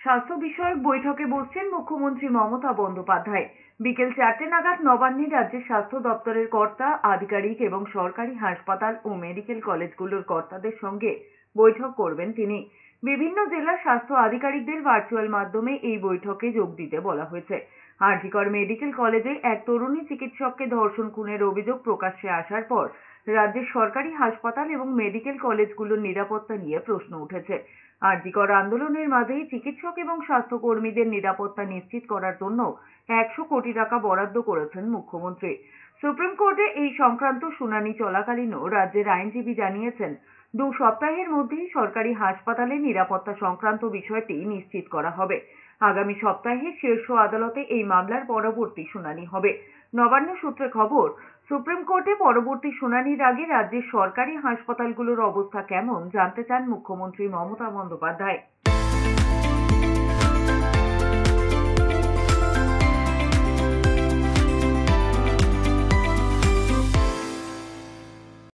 স্বাস্থ্য বিষয়ক বৈঠকে বসছেন মুখ্যমন্ত্রী মমতা বন্দ্যোপাধ্যায়। বিকেল 4টে নাগাদ নবান্নে রাজ্যের স্বাস্থ্য দপ্তরের কর্তা, আধিকারিক এবং সরকারি হাসপাতাল ও মেডিকেল কলেজগুলোর কর্তাদের সঙ্গে বৈঠক করবেন তিনি। বিভিন্ন জেলার স্বাস্থ্য আধিকারিকদের ভার্চুয়াল মাধ্যমে এই বৈঠকে যোগ দিতে বলা হয়েছে। আরজিকর মেডিকেল কলেজে এক তরুণী চিকিৎসককে ধর্ষণ খুনের অভিযোগ প্রকাশ্যে আসার পর রাজ্যের সরকারি হাসপাতাল এবং মেডিকেল কলেজগুলোর নিরাপত্তা নিয়ে প্রশ্ন উঠেছে। আরজিকর আন্দোলনের মাঝেই চিকিৎসক এবং স্বাস্থ্যকর্মীদের নিরাপত্তা নিশ্চিত করার জন্য 100 কোটি টাকা বরাদ্দ করেছেন মুখ্যমন্ত্রী। সুপ্রিম কোর্টে এই সংক্রান্ত শুনানি চলাকালীনও রাজ্যের আইনজীবী জানিয়েছেন, 2 সপ্তাহের মধ্যেই সরকারি হাসপাতালে নিরাপত্তা সংক্রান্ত বিষয়টি নিশ্চিত করা হবে। আগামী সপ্তাহে শীর্ষ আদালতে এই মামলার পরবর্তী শুনানি হবে। নবান্ন সূত্রে খবর, সুপ্রিম কোর্টে পরবর্তী শুনানির আগে রাজ্যের সরকারি হাসপাতালগুলোর অবস্থা কেমন জানতে চান মুখ্যমন্ত্রী মমতা বন্দ্যোপাধ্যায়।